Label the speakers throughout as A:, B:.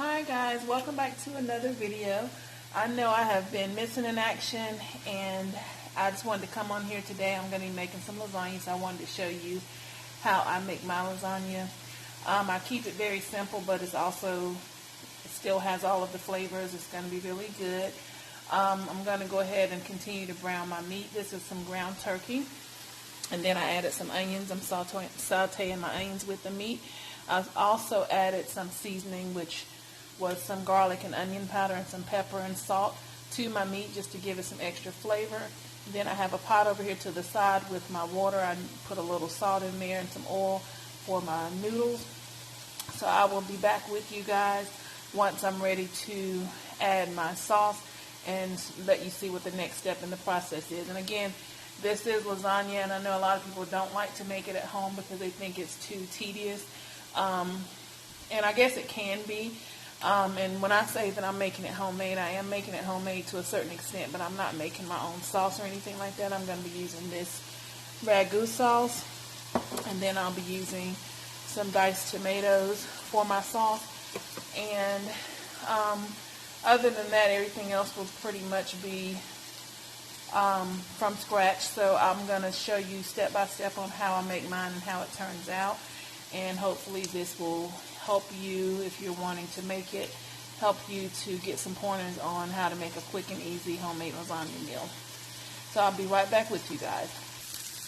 A: Hi guys, welcome back to another video. I know I have been missing in action and I just wanted to come on here today. I'm going to be making some lasagna, so I wanted to show you how I make my lasagna. I keep it very simple, but it still has all of the flavors. It's going to be really good. I'm going to go ahead and continue to brown my meat. This is some ground turkey. And then I added some onions. I'm sauteing my onions with the meat. I've also added some seasoning, which was some garlic and onion powder and some pepper and salt to my meat just to give it some extra flavor. Then I have a pot over here to the side with my water. I put a little salt in there and some oil for my noodles. So I will be back with you guys once I'm ready to add my sauce and let you see what the next step in the process is. And again, this is lasagna, and I know a lot of people don't like to make it at home because they think it's too tedious. And I guess it can be. And when I say that I'm making it homemade, I am making it homemade to a certain extent, but I'm not making my own sauce or anything like that. I'm going to be using this ragu sauce, and then I'll be using some diced tomatoes for my sauce. And other than that, everything else will pretty much be from scratch. So I'm going to show you step by step on how I make mine and how it turns out. And hopefully this will help you, if you're wanting to make it, help you to get some pointers on how to make a quick and easy homemade lasagna meal. So I'll be right back with you guys.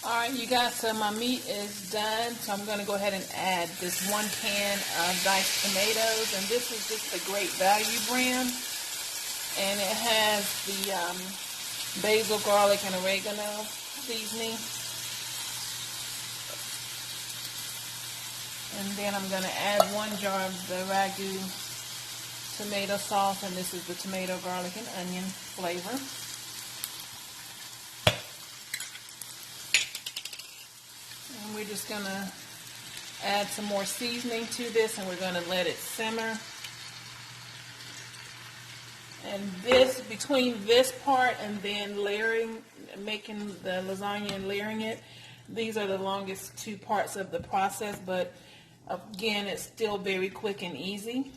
A: Alright you guys, so my meat is done. So I'm going to go ahead and add this 1 can of diced tomatoes. And this is just the Great Value brand. And it has the basil, garlic, and oregano seasoning. And then I'm going to add 1 jar of the ragu tomato sauce, and this is the tomato, garlic, and onion flavor. And we're just going to add some more seasoning to this, and we're going to let it simmer. And this, between this part and then layering, making the lasagna and layering it, these are the longest 2 parts of the process, but again, it's still very quick and easy.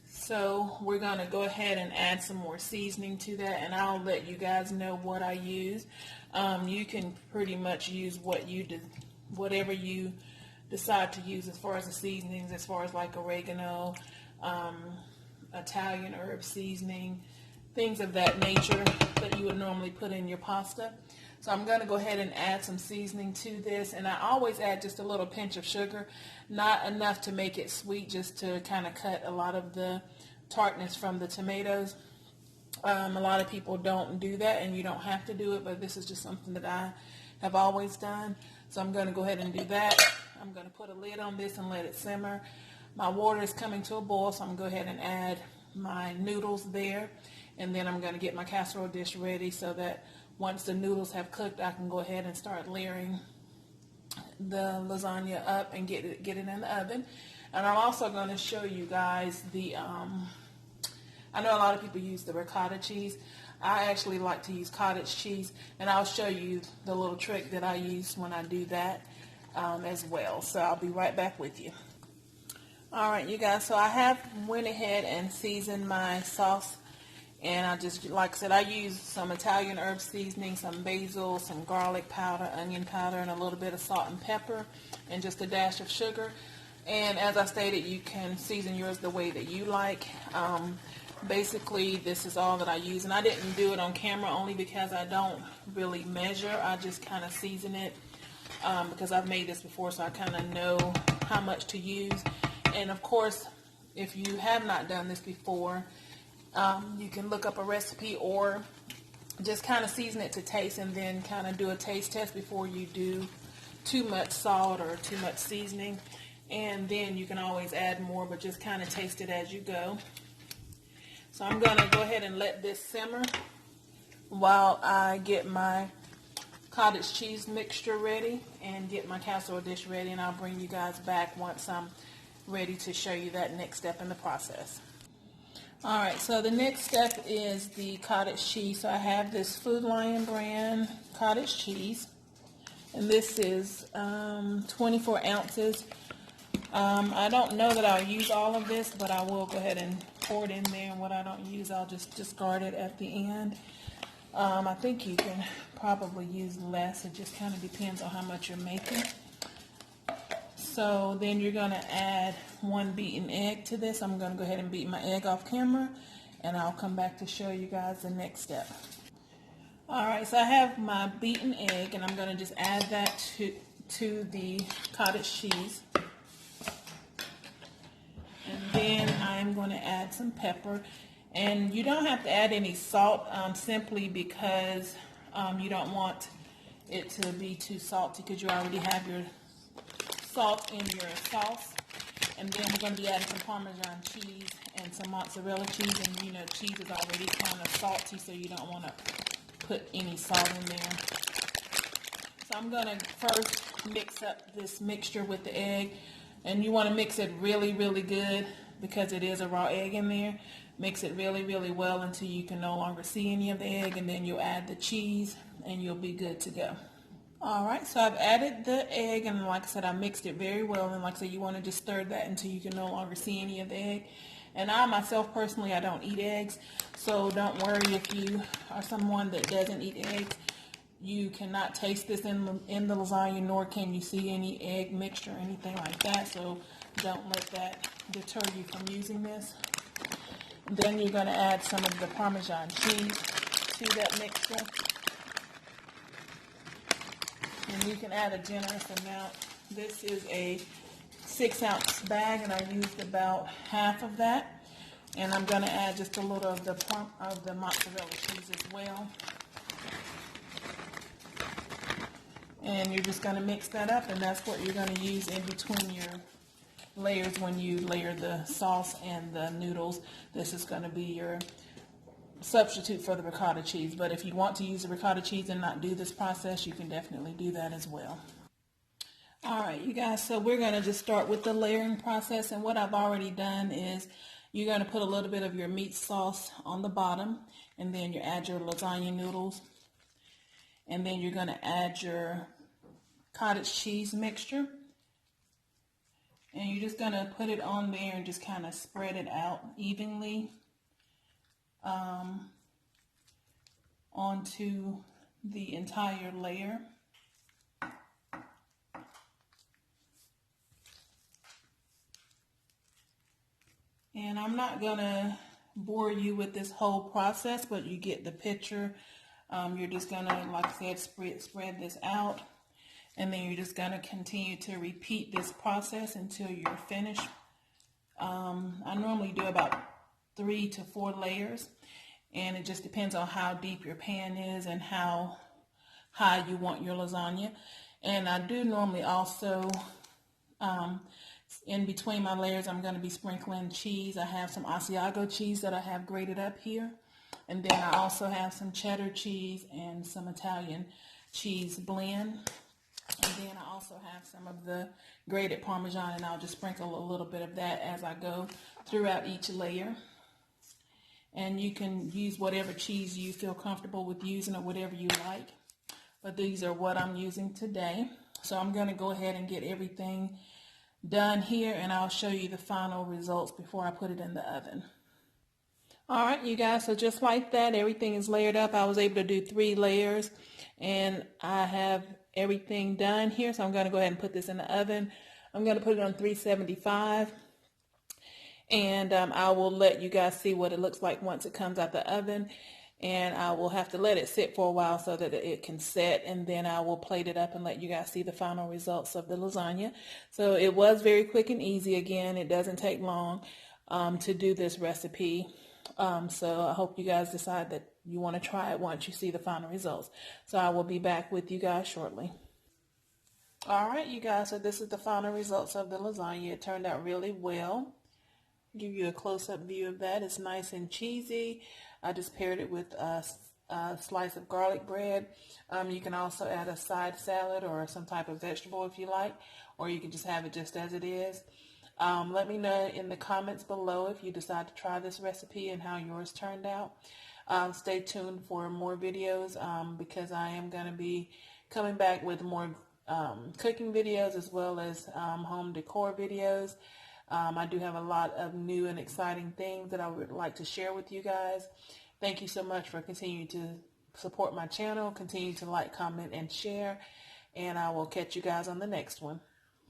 A: So we're going to go ahead and add some more seasoning to that, and I'll let you guys know what I use. You can pretty much use whatever you decide to use as far as the seasonings, as far as like oregano, Italian herb seasoning, things of that nature that you would normally put in your pasta. So I'm going to go ahead and add some seasoning to this, and I always add just a little pinch of sugar, not enough to make it sweet, just to kind of cut a lot of the tartness from the tomatoes. A lot of people don't do that, and you don't have to do it, but this is just something that I have always done. So I'm going to go ahead and do that. I'm going to put a lid on this and let it simmer. My water is coming to a boil, so I'm going to go ahead and add my noodles there, and then I'm going to get my casserole dish ready so that once the noodles have cooked, I can go ahead and start layering the lasagna up and get it in the oven. And I'm also going to show you guys the, I know a lot of people use the ricotta cheese. I actually like to use cottage cheese, and I'll show you the little trick that I use when I do that as well. So I'll be right back with you. Alright you guys, so I have went ahead and seasoned my sauce. And I just, like I said, I use some Italian herb seasoning, some basil, some garlic powder, onion powder, and a little bit of salt and pepper, and just a dash of sugar. And as I stated, you can season yours the way that you like. Basically, this is all that I use. And I didn't do it on camera only because I don't really measure. I just kind of season it because I've made this before, so I kind of know how much to use. And of course, if you have not done this before, you can look up a recipe or just kind of season it to taste, and then kind of do a taste test before you do too much salt or too much seasoning. And then you can always add more, but just kind of taste it as you go. So I'm going to go ahead and let this simmer while I get my cottage cheese mixture ready and get my casserole dish ready, and I'll bring you guys back once I'm ready to show you that next step in the process. Alright, so the next step is the cottage cheese. So I have this Food Lion brand cottage cheese, and this is 24 ounces. I don't know that I'll use all of this, but I will go ahead and pour it in there, and what I don't use, I'll just discard it at the end. I think you can probably use less. It just kind of depends on how much you're making. So then you're going to add 1 beaten egg to this. I'm going to go ahead and beat my egg off camera, and I'll come back to show you guys the next step. Alright, so I have my beaten egg, and I'm going to just add that to the cottage cheese. And then I'm going to add some pepper. And you don't have to add any salt, simply because you don't want it to be too salty, because you already have your salt in your sauce. And then we're going to be adding some Parmesan cheese and some mozzarella cheese. And you know, cheese is already kind of salty, so you don't want to put any salt in there. So I'm going to first mix up this mixture with the egg. And you want to mix it really, really good, because it is a raw egg in there. Mix it really, really well until you can no longer see any of the egg, and then you'll add the cheese and you'll be good to go. Alright, so I've added the egg, and like I said, I mixed it very well, and like I said, you want to just stir that until you can no longer see any of the egg. And I myself personally, I don't eat eggs, so don't worry if you are someone that doesn't eat eggs. You cannot taste this in the lasagna, nor can you see any egg mixture or anything like that, so don't let that deter you from using this. Then you're going to add some of the Parmesan cheese to that mixture. And you can add a generous amount. This is a 6-ounce bag, and I used about half of that. And I'm going to add just a little of the mozzarella cheese as well. And you're just going to mix that up, and that's what you're going to use in between your layers when you layer the sauce and the noodles. This is going to be your substitute for the ricotta cheese. But if you want to use the ricotta cheese and not do this process, you can definitely do that as well. Alright, you guys, so we're going to just start with the layering process. And what I've already done is you're going to put a little bit of your meat sauce on the bottom, and then you add your lasagna noodles, and then you're going to add your cottage cheese mixture, and you're just going to put it on there and just kind of spread it out evenly onto the entire layer. And I'm not going to bore you with this whole process, but you get the picture. You're just going to, like I said, spread this out. And then you're just going to continue to repeat this process until you're finished. I normally do about 3 to 4 layers. And it just depends on how deep your pan is and how high you want your lasagna. And I do normally also, in between my layers, I'm going to be sprinkling cheese. I have some Asiago cheese that I have grated up here. And then I also have some cheddar cheese and some Italian cheese blend. And then I also have some of the grated Parmesan, and I'll just sprinkle a little bit of that as I go throughout each layer. And you can use whatever cheese you feel comfortable with using or whatever you like. But these are what I'm using today. So I'm going to go ahead and get everything done here, and I'll show you the final results before I put it in the oven. Alright, you guys, so just like that, everything is layered up. I was able to do 3 layers, and I have everything done here. So I'm going to go ahead and put this in the oven. I'm going to put it on 375, and I will let you guys see what it looks like once it comes out the oven. And I will have to let it sit for a while so that it can set, and then I will plate it up and let you guys see the final results of the lasagna. So it was very quick and easy. Again, it doesn't take long to do this recipe. So I hope you guys decide that you want to try it once you see the final results. So I will be back with you guys shortly. Alright, you guys, so this is the final results of the lasagna. It turned out really well. Give you a close-up view of that. It's nice and cheesy. I just paired it with a slice of garlic bread. You can also add a side salad or some type of vegetable if you like, or you can just have it just as it is. Let me know in the comments below if you decide to try this recipe and how yours turned out. Stay tuned for more videos because I am going to be coming back with more cooking videos as well as home decor videos. I do have a lot of new and exciting things that I would like to share with you guys. Thank you so much for continuing to support my channel. Continue to like, comment, and share. And I will catch you guys on the next one.